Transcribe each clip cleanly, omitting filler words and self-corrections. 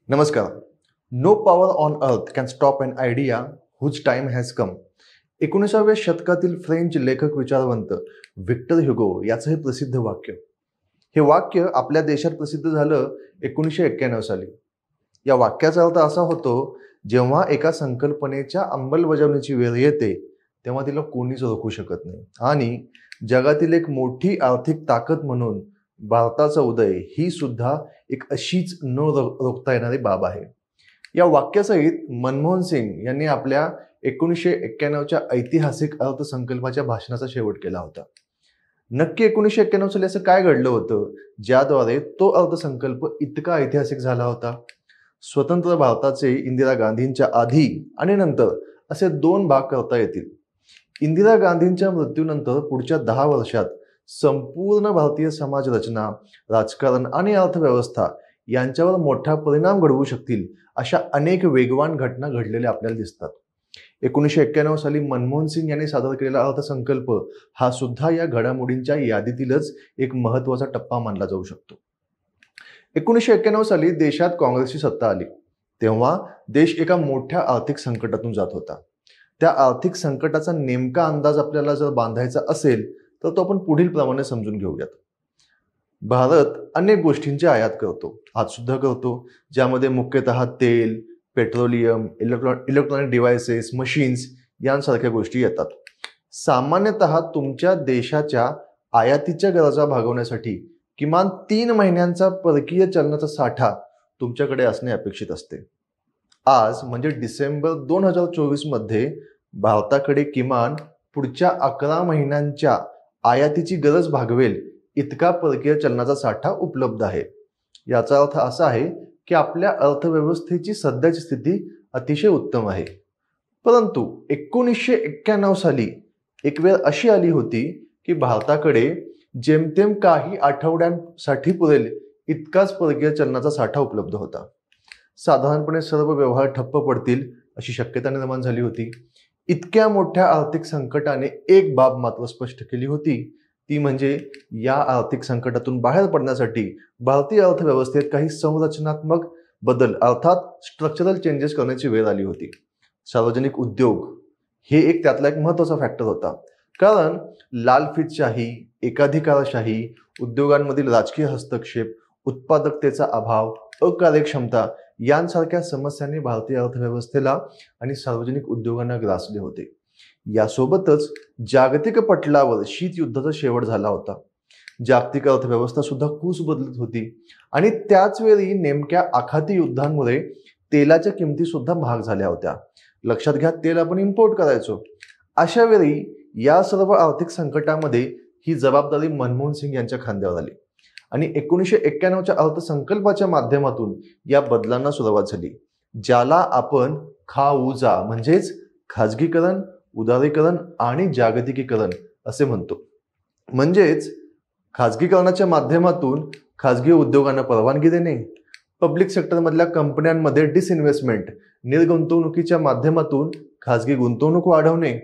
नमस्कार. No power on earth can stop an idea whose time has come. 19व्या शतकातील French लेखक विचारवंत व्हिक्टर ह्युगो याचं हे प्रसिद्ध वाक्य. हे वाक्य आपल्या देशात प्रसिद्ध झालं 1991 साली. या वाक्याचा अर्थ असा होतो, जेव्हा एका संकल्पनेच्या अंमलबजावणीची वेळ येते तेव्हा तिला कोणीच रोखू शकत नाही. आणि जगातील एक मोठी आर्थिक ताकद म्हणून भारताचा उदय ही सुद्धा एक अशीच न रोखता येणारी बाब आहे. या वाक्यासहित मनमोहन सिंग यांनी आपल्या 1991च्या ऐतिहासिक अर्थसंकल्पाच्या भाषणाचा शेवट केला होता. नक्की 1991 साली असं काय घडलं होतं ज्याद्वारे तो अर्थसंकल्प इतका ऐतिहासिक झाला होता? स्वतंत्र भारताचे इंदिरा गांधींच्या आधी आणि नंतर असे दोन भाग करता येतील. इंदिरा गांधींच्या मृत्यूनंतर पुढच्या 10 वर्षात संपूर्ण भारतीय समाज रचना, राजकारण आणि अर्थव्यवस्था यांच्यावर मोठा परिणाम घडवू शकतील अशा अनेक वेगवान घटना घडलेल्या आपल्याला दिसतात. 1991 साली मनमोहन सिंग यांनी सादर केलेला अर्थसंकल्प हा सुद्धा या घडामोडींच्या यादीतीलच एक महत्त्वाचा टप्पा मानला जाऊ शकतो. 1991 साली देशात काँग्रेसची सत्ता आली. तेव्हा देश एका मोठ्या आर्थिक संकटातून जात होता. त्या आर्थिक संकटाचा नेमका अंदाज आपल्याला जर बांधायचा असेल तर तो आपण पुढील प्रमाणे समजून घेऊयात. भारत अनेक गोष्टींची आयात करतो, आज सुद्धा करतो, ज्यामध्ये मुख्यतः तेल, पेट्रोलियम, इलेक्ट्रॉनिक डिव्हायसेस, मशीन्स यांसारख्या गोष्टी येतात. सामान्यतः तुमच्या देशाच्या आयातीच्या गरजा भागवण्यासाठी किमान 3 महिन्यांचा परकीय चलनाचा साठा तुमच्याकडे असणे अपेक्षित असते. आज म्हणजे डिसेंबर 2024 मध्ये भारताकडे किमान पुढच्या 11 महिन्यांच्या आयातीची गरज भागवेल इतका परकीय चलनाचा साठा उपलब्ध आहे. याचा अर्थ असा आहे की आपल्या अर्थव्यवस्थेची सध्याची स्थिती अतिशय उत्तम आहे. परंतु 1991 साली एक वेळ अशी आली होती की भारताकडे जेमतेम काही आठवड्यांसाठी पुरेल इतकाच परकीय चलनाचा साठा उपलब्ध होता. साधारणपणे सर्व व्यवहार ठप्प पडतील अशी शक्यता निर्माण झाली होती. इतक्या मोठ्या आर्थिक संकटाने एक बाब मात्र स्पष्ट केली होती, ती म्हणजे या आर्थिक संकटातून बाहेर पडण्यासाठी भारतीय अर्थव्यवस्थेत काही संरचनात्मक बदल अर्थात स्ट्रक्चरल चेंजेस करण्याची वेळ आली होती. सार्वजनिक उद्योग हे एक त्यातला एक महत्त्वाचा फॅक्टर होता. कारण लालफितशाही, एकाधिकारशाही, उद्योगांमधील राजकीय हस्तक्षेप, उत्पादकतेचा अभाव, अकार्यक्षमता यांसारख्या समस्यांनी भारतीय अर्थव्यवस्थेला आणि सार्वजनिक उद्योगांना ग्रासले होते. यासोबतच जागतिक पटलावर शीतयुद्धाचा शेवट झाला होता. जागतिक अर्थव्यवस्था सुद्धा कूस बदलत होती आणि त्याच वेळी नेमक्या आखाती युद्धांमुळे तेलाच्या किमती सुद्धा महाग झाल्या होत्या. लक्षात घ्या, तेल आपण इम्पोर्ट करायचो. अशा वेळी या सर्व आर्थिक संकटामध्ये ही जबाबदारी मनमोहन सिंग यांच्या खांद्यावर आली आणि 1991च्या अर्थसंकल्पाच्या माध्यमातून या बदलांना सुरुवात झाली, ज्याला आपण खाऊजा म्हणजेच खाजगीकरण, उदारीकरण आणि जागतिकीकरण असे म्हणतो. म्हणजेच खाजगीकरणाच्या माध्यमातून खाजगी उद्योगांना परवानगी देणे, पब्लिक सेक्टरमधल्या कंपन्यांमध्ये डिसइन्व्हेस्टमेंट, निर्गुंतवणुकीच्या माध्यमातून खाजगी गुंतवणूक वाढवणे,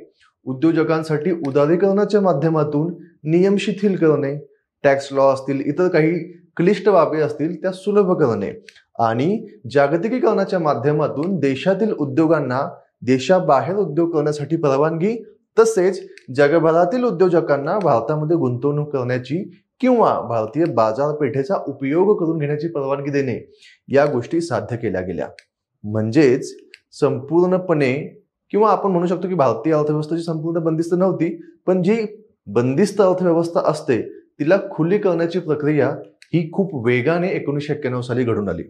उद्योजकांसाठी उदारीकरणाच्या माध्यमातून नियम शिथिल करणे, टॅक्स लॉ असतील, इतर काही क्लिष्ट बाबी असतील त्या सुलभ करणे आणि जागतिकीकरणाच्या माध्यमातून देशातील उद्योगांना देशाबाहेर उद्योग करण्यासाठी परवानगी, तसेच जगभरातील उद्योजकांना भारतामध्ये गुंतवणूक करण्याची किंवा भारतीय बाजारपेठेचा उपयोग करून घेण्याची परवानगी देणे या गोष्टी साध्य केल्या गेल्या. म्हणजेच संपूर्णपणे किंवा आपण म्हणू शकतो की भारतीय अर्थव्यवस्थेची संपूर्ण बंदिस्त नव्हती, पण जी बंदिस्त अर्थव्यवस्था असते तिला खुली करण्याची प्रक्रिया ही खूप वेगाने 1991 साली घडून आली.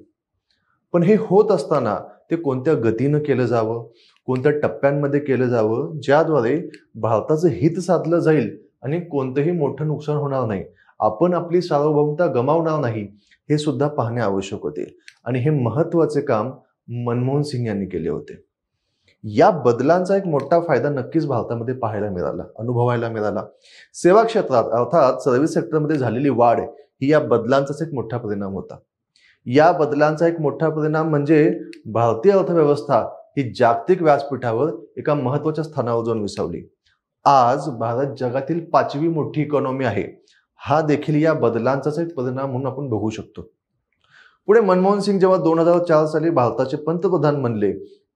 पण हे होत असताना ते कोणत्या गतीनं केलं जावं, कोणत्या टप्प्यांमध्ये केलं जावं, ज्याद्वारे भारताचं हित साधलं जाईल आणि कोणतंही मोठं नुकसान होणार नाही, आपण आपली सार्वभौमता गमावणार नाही, हे सुद्धा पाहणे आवश्यक होते. आणि हे महत्त्वाचे काम मनमोहन सिंग यांनी केले होते. या बदलांचा एक मोठा फायदा नक्कीच भारतामध्ये पाहायला मिळाला, अनुभवायला मिळाला. सेवा क्षेत्रात अर्थात सर्व्हिस सेक्टरमध्ये झालेली वाढ ही या बदलांचाच एक मोठा परिणाम होता. या बदलांचा एक मोठा परिणाम म्हणजे भारतीय अर्थव्यवस्था ही जागतिक व्यासपीठावर एका महत्त्वाच्या स्थानावर जाऊन विसावली. आज भारत जगातील 5वी मोठी इकॉनॉमी आहे. हा देखील या बदलांचाच एक परिणाम म्हणून आपण बघू शकतो. पुढे मनमोहन सिंग जेव्हा 2004 साली भारताचे पंतप्रधान बनले,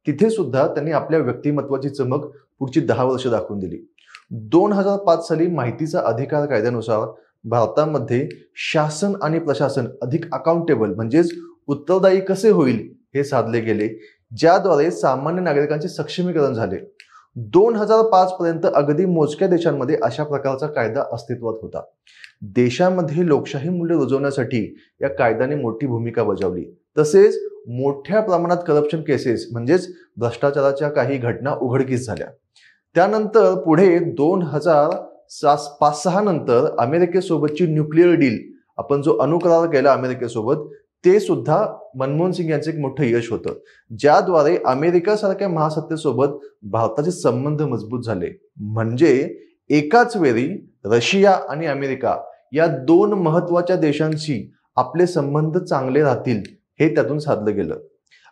तिथे सुद्धा त्यांनी आपल्या व्यक्तिमत्वाची चमक पुढची 10 वर्ष दाखवून दिली. 2005 साली माहितीचा अधिकार कायद्यानुसार भारतामध्ये शासन आणि प्रशासन अधिक अकाउंटेबल म्हणजेच उत्तरदायी कसे होईल हे साधले गेले, ज्याद्वारे सामान्य नागरिकांचे सक्षमीकरण झाले. 2005 पर्यंत अगदी मोजक्या देशांमध्ये अशा प्रकारचा कायदा अस्तित्वात होता. देशामध्ये लोकशाही मूल्य रुजवण्यासाठी या कायद्याने मोठी भूमिका बजावली. तसेच मोठ्या प्रमाणात करप्शन केसेस म्हणजेच भ्रष्टाचाराच्या काही घटना उघडकीस झाल्या. त्यानंतर पुढे 2005-06 नंतर अमेरिकेसोबतची न्यूक्लिअर डील, आपण जो अणुकरार केला अमेरिकेसोबत, ते सुद्धा मनमोहन सिंग यांचे एक मोठं यश होतं, ज्याद्वारे अमेरिकेसारख्या महासत्तेसोबत भारताचे संबंध मजबूत झाले. म्हणजे एकाच वेळी रशिया आणि अमेरिका या 2 महत्वाच्या देशांशी आपले संबंध चांगले राहतील हे त्यातून साधलं गेलं.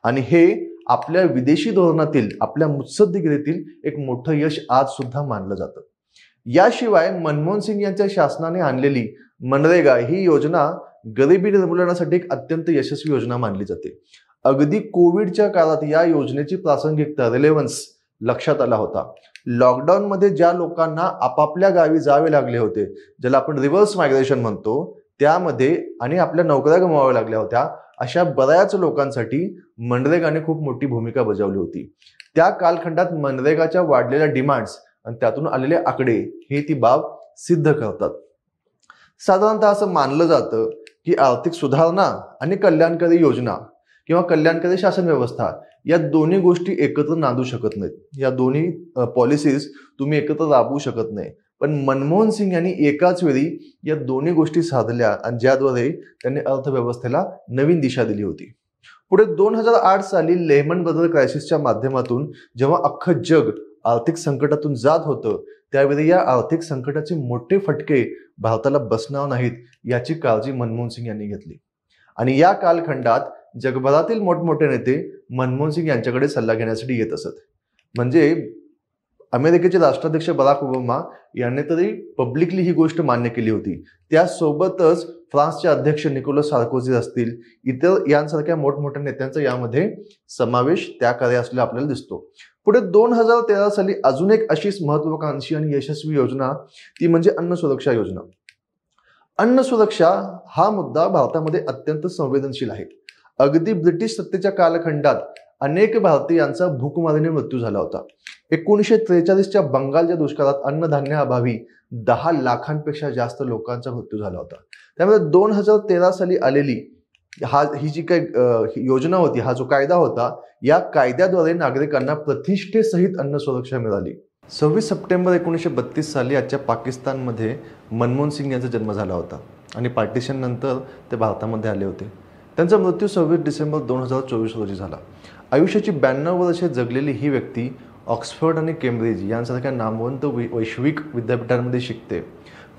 आणि हे आपल्या विदेशी धोरणातील, आपल्या मुत्सद्देगिरीतील एक मोठं यश आज सुद्धा मानलं जातं. याशिवाय मनमोहन सिंग यांच्या शासनाने आणलेली मनरेगा ही योजना गरिबी निर्मूलनासाठी एक अत्यंत यशस्वी योजना मानली जाते. अगदी कोविडच्या काळात या योजनेची प्रासंगिकता, रिलेव्हन्स लक्षात आला होता. लॉकडाऊन मध्ये ज्या लोकांना आपापल्या गावी जावे लागले होते, ज्याला आपण रिव्हर्स मायग्रेशन म्हणतो, त्यामध्ये आणि आपल्या नोकऱ्या गमवाव्या लागल्या होत्या, अशा बऱ्याच लोकांसाठी मनरेगाने खूप मोठी भूमिका बजावली होती. त्या कालखंडात मनरेगाच्या वाढलेल्या डिमांड्स आणि त्यातून आलेले आकडे हे ती बाब सिद्ध करतात. साधारणतः असं मानलं जातं की आर्थिक सुधारणा आणि कल्याणकारी योजना किंवा कल्याणकारी शासन व्यवस्था या दोन्ही गोष्टी एकत्र नांदू शकत नाहीत. या दोन्ही पॉलिसीज तुम्ही एकत्र राबवू शकत नाही. पण मनमोहन सिंग यांनी एकाच वेळी या दोन्ही गोष्टी साधल्या आणि ज्याद्वारे त्यांनी अर्थव्यवस्थेला नवीन दिशा दिली होती. पुढे 2008 साली लेहमन ब्रदर क्रायसिसच्या माध्यमातून जेव्हा अख्खं जग आर्थिक संकटातून जात होतं, त्यावेळी या आर्थिक संकटाचे मोठे फटके भारताला बसणार नाहीत याची काळजी मनमोहन सिंग यांनी घेतली. आणि या कालखंडात जगभरातील मोठमोठे नेते मनमोहन सिंग यांच्याकडे सल्ला घेण्यासाठी येत असत. म्हणजे अमेरिकेचे राष्ट्राध्यक्ष बराक ओबामा यांनी तरी पब्लिकली ही गोष्ट मान्य केली होती. त्यासोबतच फ्रान्सचे अध्यक्ष निकोलस सार्कोझी असतील, इतर यांसारख्या मोठमोठ्या नेत्यांचा यामध्ये समावेश त्या कार्य असलेला आपल्याला दिसतो. पुढे 2013 साली अजून एक अशीच महत्वाकांक्षी आणि यशस्वी योजना, ती म्हणजे अन्न सुरक्षा योजना. अन्न सुरक्षा हा मुद्दा भारतामध्ये अत्यंत संवेदनशील आहे. अगदी ब्रिटिश सत्तेच्या कालखंडात अनेक भारतीयांचा भूकमारीने मृत्यू झाला होता. 1943च्या बंगालच्या दुष्काळात अन्नधान्याअभावी 10 लाखांपेक्षा जास्त लोकांचा मृत्यू झाला होता. त्यामुळे 2013 साली आलेली ही जी काही योजना होती, हा जो कायदा होता, या कायद्याद्वारे नागरिकांना प्रतिष्ठेसहित अन्न सुरक्षा मिळाली. 26 सप्टेंबर 1932 साली आजच्या पाकिस्तानमध्ये मनमोहन सिंग यांचा जन्म झाला होता आणि पार्टिशन नंतर ते भारतामध्ये आले होते. त्यांचा मृत्यू 26 डिसेंबर 2024 रोजी झाला. आयुष्याची 92 वर्षे जगलेली ही व्यक्ती ऑक्सफर्ड आणि केम्ब्रिज यांसारख्या नामवंत वैश्विक विद्यापीठांमध्ये शिकते.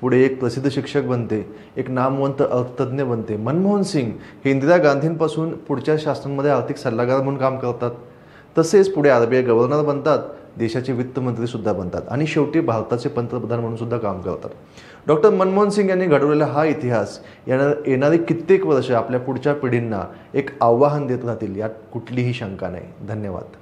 पुढे एक प्रसिद्ध शिक्षक बनते, एक नामवंत अर्थतज्ञ बनते. मनमोहन सिंग हे इंदिरा गांधींपासून पुढच्या शासनामध्ये आर्थिक सल्लागार म्हणून काम करतात. तसेच पुढे RBI गव्हर्नर बनतात, देशाचे वित्तमंत्री सुद्धा बनतात आणि शेवटी भारताचे पंतप्रधान म्हणून सुद्धा काम करतात. डॉक्टर मनमोहन सिंग यांनी घडवलेला हा इतिहास येणारी कित्येक वर्ष आपल्या पुढच्या पिढींना एक आव्हान देत राहतील, यात कुठलीही शंका नाही. धन्यवाद.